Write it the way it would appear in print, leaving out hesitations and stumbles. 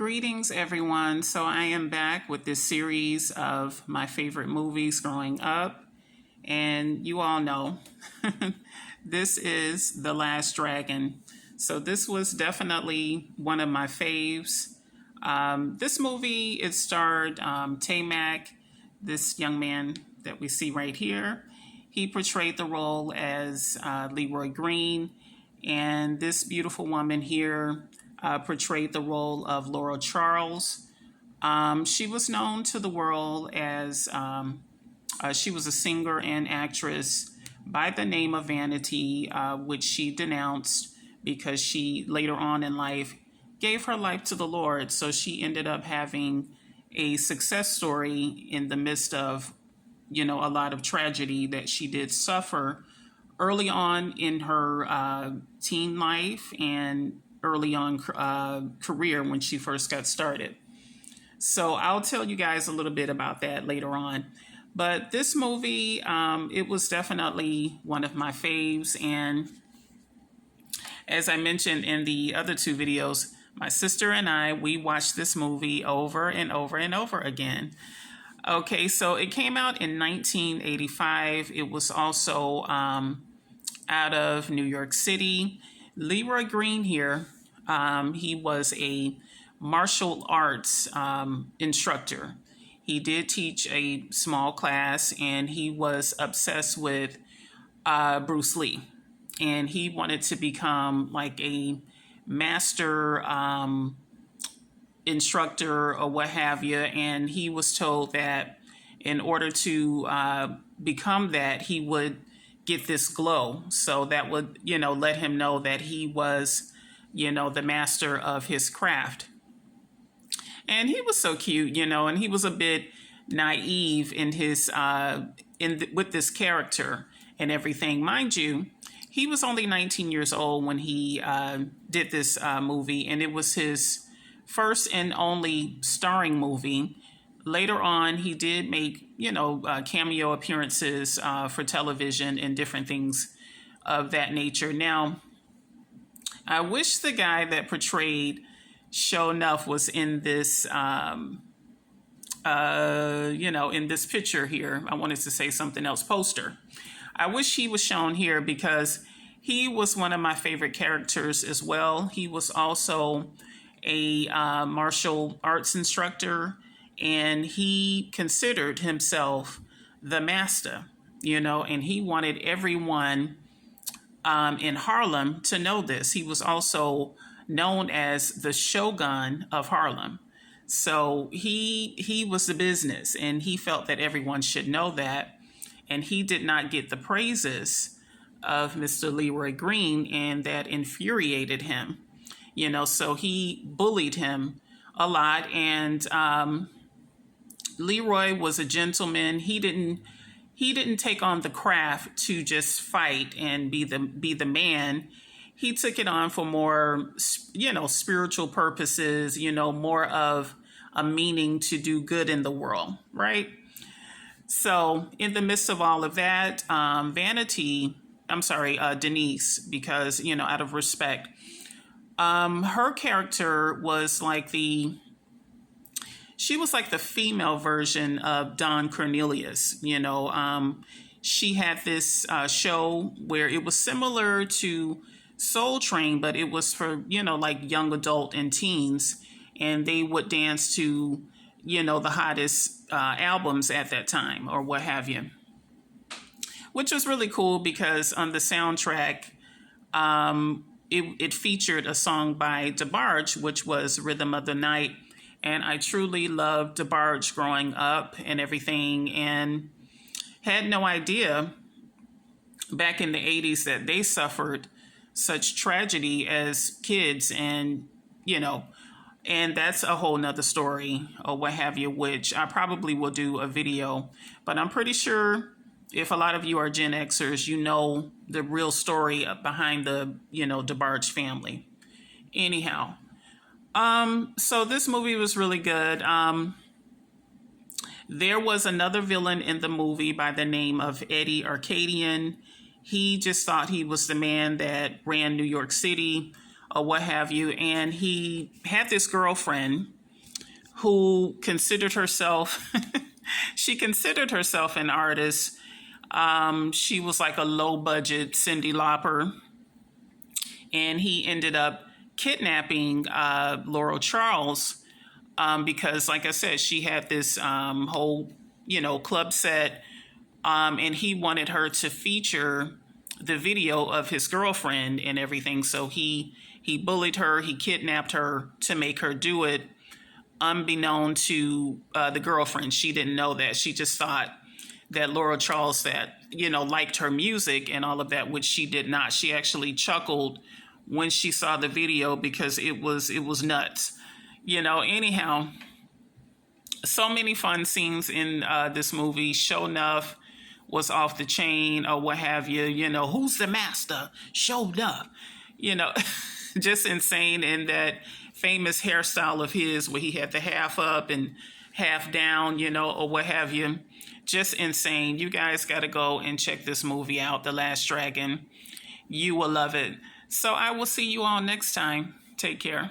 Greetings, everyone. So, I am back with this series of my favorite movies growing up. And you all know this is The Last Dragon. So, this was definitely one of my faves. This movie, it starred Tamac, this young man that we see right here. He portrayed the role as Leroy Green. And this beautiful woman here portrayed the role of Laura Charles. She was known to the world as she was a singer and actress by the name of Vanity, which she denounced because she later on in life gave her life to the Lord. So she ended up having a success story in the midst of, a lot of tragedy that she did suffer early on in her teen life and early on career when she first got started. So I'll tell you guys a little bit about that later on. But this movie, it was definitely one of my faves. And as I mentioned in the other two videos, my sister and I, we watched this movie over and over and over again. Okay, so it came out in 1985. It was also out of New York City. Leroy Green here, he was a martial arts instructor. He did teach a small class, and he was obsessed with Bruce Lee. And he wanted to become like a master instructor or what have you. And he was told that in order to become that, he would get this glow. So that would, let him know that he was, the master of his craft. And he was so cute, and he was a bit naive in his, with this character and everything. Mind you, he was only 19 years old when he did this movie, and it was his first and only starring movie. Later on, he did make, cameo appearances for television and different things of that nature. Now, I wish the guy that portrayed Sho'nuff was in this, in this picture here. I wanted to say something else, poster. I wish he was shown here because he was one of my favorite characters as well. He was also a martial arts instructor, and he considered himself the master, and he wanted everyone in Harlem to know this. He was also known as the Shogun of Harlem. So he was the business, and he felt that everyone should know that. And he did not get the praises of Mr. Leroy Green, and that infuriated him. So he bullied him a lot. And Leroy was a gentleman. He didn't take on the craft to just fight and be the man. He took it on for more, spiritual purposes, more of a meaning to do good in the world, right? So in the midst of all of that, Denise, because, out of respect, her character was like she was like the female version of Don Cornelius. She had this show where it was similar to Soul Train, but it was for, like young adult and teens. And they would dance to, the hottest albums at that time or what have you. Which was really cool because on the soundtrack, it featured a song by DeBarge, which was Rhythm of the Night. And I truly loved DeBarge growing up and everything, and had no idea back in the 80s that they suffered such tragedy as kids. And, and that's a whole nother story or what have you, which I probably will do a video. But I'm pretty sure if a lot of you are Gen Xers, the real story behind the, DeBarge family. Anyhow. So this movie was really good. There was another villain in the movie by the name of Eddie Arcadian. He just thought he was the man that ran New York City. or what have you. And he had this girlfriend who considered herself, she considered herself an artist. She was like a low budget Cyndi Lauper. And he ended up kidnapping Laurel Charles because, like I said, she had this whole, club set, and he wanted her to feature the video of his girlfriend and everything. So he bullied her, he kidnapped her to make her do it, unbeknown to the girlfriend. She didn't know that. She just thought that Laurel Charles liked her music and all of that, which she did not. She actually chuckled when she saw the video because it was nuts. Anyhow, so many fun scenes in this movie. Show enough was off the chain or what have you. Who's the master? Showed up. Just insane. And that famous hairstyle of his where he had the half up and half down, or what have you. Just insane. You guys got to go and check this movie out, The Last Dragon. You will love it. So I will see you all next time. Take care.